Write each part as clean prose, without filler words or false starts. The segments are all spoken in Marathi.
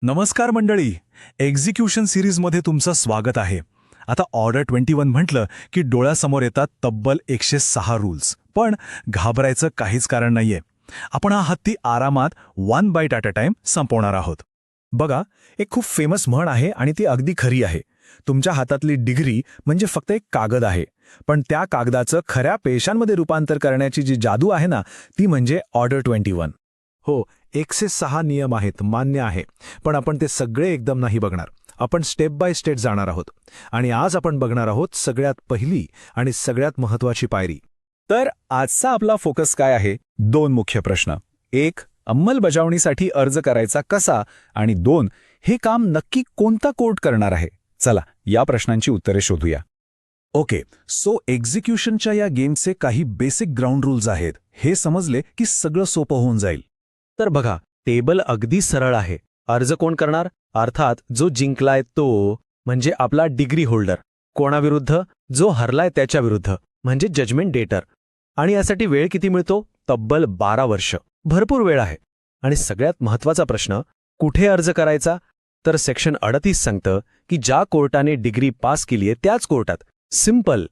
नमस्कार मंडळी. एक्झिक्युशन सिरीजमध्ये तुमचं स्वागत आहे. आता ऑर्डर 21 म्हटलं की डोळ्यासमोर येतात तब्बल 106 रूल्स. पण घाबरायचं काहीच कारण नाहीये. आपण हा हत्ती आरामात 1 बाईट ॲट अ टाइम संपवणार आहोत. बघा, एक खूप फेमस म्हण आहे आणि ती अगदी खरी आहे. तुमच्या हातातली डिग्री म्हणजे फक्त एक कागद आहे, पण त्या कागदाचं खऱ्या पेशांमध्ये रूपांतर करण्याची जी जादू आहे ना, ती म्हणजे ऑर्डर 21. हो, 106 नियम आहेत, मान्य आहे. पण आपण ते सगळे एकदम नाही बघणार. आपण स्टेप बाय स्टेप जाणार आहोत. आणि आज आपण बघणार आहोत सगळ्यात पहिली आणि सगळ्यात महत्त्वाची पायरी. तर आजचा आपला फोकस काय आहे? 2 मुख्य प्रश्न. 1. अंमलबजावणीसाठी अर्ज करायचा कसा? आणि 2. हे काम नक्की कोणता कोर्ट करणार आहे? चला, या प्रश्नांची उत्तरे शोधूया. ओके, सो एक्झिक्युशनच्या या गेमचे काही बेसिक ग्राउंड रूल्स आहेत. हे समजले की सगळं सोपं होऊन जाईल. तर बघा, टेबल अगदी सरळ आहे. अर्ज कोण करणार? अर्थात जो जिंकलाय तो, म्हणजे आपला डिग्री होल्डर. कोणाविरुद्ध? जो हरलाय त्याच्या विरुद्ध, म्हणजे जजमेंट डेटर. आणि यासाठी वेळ किती मिळतो? तब्बल 12 वर्ष. भरपूर वेळ आहे. आणि सगळ्यात महत्त्वाचा प्रश्न, कुठे अर्ज करायचा? तर सेक्शन 38 सांगतं की ज्या कोर्टाने डिग्री पास केलीये त्याच कोर्टात. सिंपल.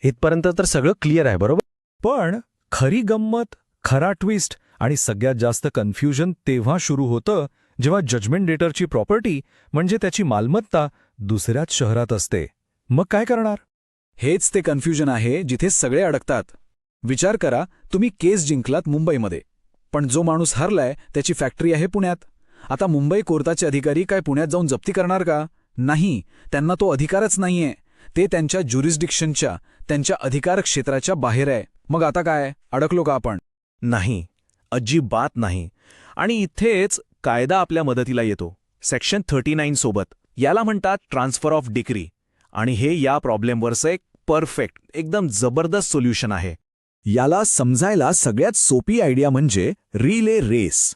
इथपर्यंत तर सगळं क्लिअर आहे, बरोबर? पण खरी गंमत, खरा ट्विस्ट आणि सगळ्यात जास्त कन्फ्युजन तेव्हा सुरू होतं जेव्हा जजमेंट डेटरची प्रॉपर्टी, म्हणजे त्याची मालमत्ता, दुसऱ्याच शहरात असते. मग काय करणार? हेच ते कन्फ्युजन आहे जिथे सगळे अडकतात. विचार करा, तुम्ही केस जिंकलात मुंबईमध्ये, पण जो माणूस हरलाय त्याची फॅक्टरी आहे पुण्यात. आता मुंबई कोर्टाचे अधिकारी काय पुण्यात जाऊन जप्ती करणार का? नाही, त्यांना तो अधिकारच नाहीये. ते त्यांच्या ज्युरिस्डिक्शनच्या, त्यांच्या अधिकार क्षेत्राच्या बाहेर आहे. मग आता काय, अडकलो का आपण? नाही, अजिबात नाही. आणि इथेच कायदा आपल्या मदतीला येतो. सेक्शन 39 सोबत. याला म्हणतात ट्रान्सफर ऑफ डिग्री. आणि हे या प्रॉब्लेमवरचं एक परफेक्ट, एकदम जबरदस्त सोल्युशन आहे. याला समजायला सगळ्यात सोपी आयडिया म्हणजे रिले रेस.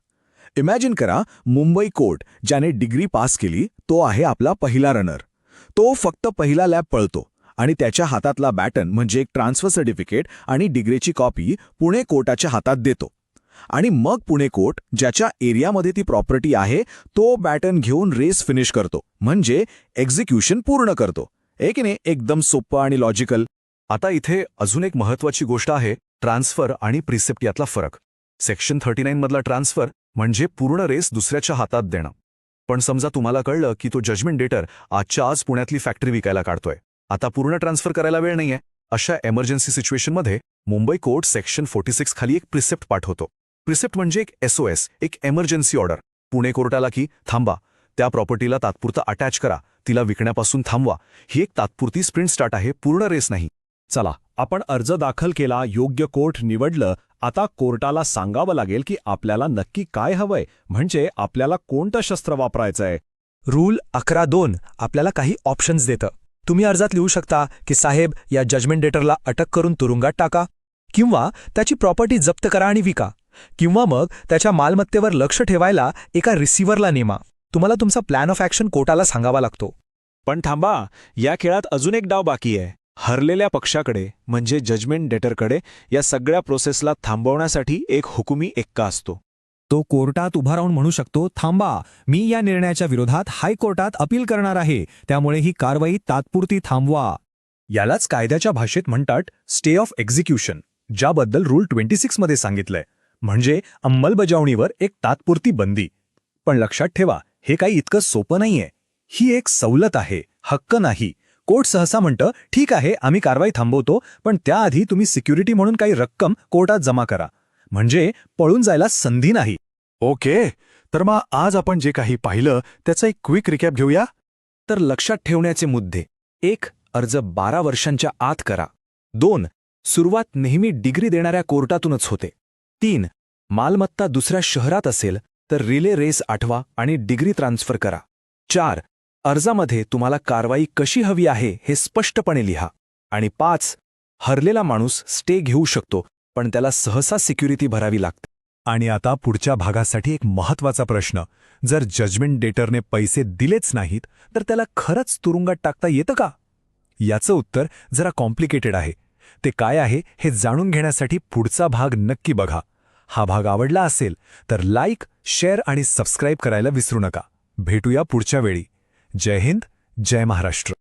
इमॅजिन करा, मुंबई कोर्ट ज्याने डिग्री पास केली तो आहे आपला पहिला रनर. तो फक्त पहिला लॅप पळतो आणि त्याच्या हातातला बॅटन म्हणजे एक ट्रान्सफर सर्टिफिकेट आणि डिग्रीची कॉपी पुणे कोर्टाच्या हातात देतो. आणि मग पुणे कोर्ट, ज्याच्या एरियामध्ये ती प्रॉपर्टी आहे, तो बॅटन घेऊन रेस फिनिश करतो, म्हणजे एक्झिक्युशन पूर्ण करतो. एक नाही, एकदम सोपं आणि लॉजिकल. आता इथे अजून एक महत्त्वाची गोष्ट आहे, ट्रान्सफर आणि प्रिसेप्ट यातला फरक. सेक्शन 39 मधला ट्रान्सफर म्हणजे पूर्ण रेस दुसऱ्याच्या हातात देणं. पण समजा तुम्हाला कळलं की तो जजमेंट डेटर आजच्या आज पुण्यातली फॅक्टरी विकायला काढतोय. आता पूर्ण ट्रान्सफर करायला वेळ नाहीये. अशा एमर्जन्सी सिच्युएशनमध्ये मुंबई कोर्ट सेक्शन 46 खाली एक प्रिसेप्ट पाठवतो. प्रिसेप्ट म्हणजे एक SOS, एक एमर्जन्सी ऑर्डर. पुणे कोर्टाला की थांबा, त्या प्रॉपर्टीला तात्पुरतं अटॅच करा, तिला विकण्यापासून थांबवा. ही एक तात्पुरती स्प्रिंट स्टार्ट आहे, पूर्ण रेस नाही. चला, आपण अर्ज दाखल केला, योग्य कोर्ट निवडलं. आता कोर्टाला सांगावं लागेल की आपल्याला नक्की काय हवंय, म्हणजे आपल्याला कोणतं शस्त्र वापरायचंय. रूल 11(2) आपल्याला काही ऑप्शन्स देतं. तुम्ही अर्जात लिहू शकता की साहेब, या जजमेंट डेटरला अटक करून तुरुंगात टाका, किंवा त्याची प्रॉपर्टी जप्त करा आणि विका, किंवा मग त्याच्या मालमत्तेवर लक्ष ठेवायला एका रिसिव्हरला नेमा. तुम्हाला तुमचा प्लॅन ऑफ ॲक्शन कोर्टाला सांगावा लागतो. पण थांबा, या खेळात अजून एक डाव बाकी आहे. हरलेल्या पक्षाकडे, म्हणजे जजमेंट डेटरकडे, या सगळ्या प्रोसेसला थांबवण्यासाठी एक हुकुमी एक्का असतो. तो कोर्टात उभा राहून म्हणू शकतो, थांबा, मी या निर्णयाच्या विरोधात हायकोर्टात अपील करणार आहे, त्यामुळे ही कारवाई तात्पुरती थांबवा. यालाच कायद्याच्या भाषेत म्हणतात स्टे ऑफ एक्झिक्युशन, ज्याबद्दल रूल 26 मध्ये सांगितलंय. म्हणजे अंमलबजावणीवर एक तात्पुरती बंदी. पण लक्षात ठेवा, हे काही इतकं सोपं नाहीये. ही एक सवलत आहे, हक्क नाही. कोर्ट सहसा म्हणतं, ठीक आहे, आम्ही कारवाई थांबवतो, पण त्याआधी तुम्ही सिक्युरिटी म्हणून काही रक्कम कोर्टात जमा करा, म्हणजे पळून जायला संधी नाही. ओके, तर मग आज आपण जे काही पाहिलं त्याचा एक क्विक रिकॅप घेऊया. तर लक्षात ठेवण्याचे मुद्दे: 1. अर्ज 12 वर्षांच्या आत करा. 2. सुरुवात नेहमी डिग्री देणाऱ्या कोर्टातूनच होते. 3. मालमत्ता दुसऱ्या शहरात असेल तर रिले रेस आठवा आणि डिग्री ट्रान्सफर करा. 4. अर्जामध्ये तुम्हाला कारवाई कशी हवी आहे हे स्पष्टपणे लिहा. आणि 5. हरलेला माणूस स्टे घेऊ शकतो, पण त्याला सहसा सिक्युरिटी भरावी लागते. आणि आता पुढच्या भागासाठी एक महत्त्वाचा प्रश्न. जर जजमेंट डेटरने पैसे दिलेच नाहीत तर त्याला खरंच तुरुंगात टाकता येतं का? याचं उत्तर जरा कॉम्प्लिकेटेड आहे. ते काय आहे हे जाणून घेण्यासाठी पुढचा भाग नक्की बघा. हा भाग आवडला असेल तर लाईक, शेअर आणि सबस्क्राईब करायला विसरू नका. भेटूया पुढच्या वेळी. जय हिंद, जय महाराष्ट्र.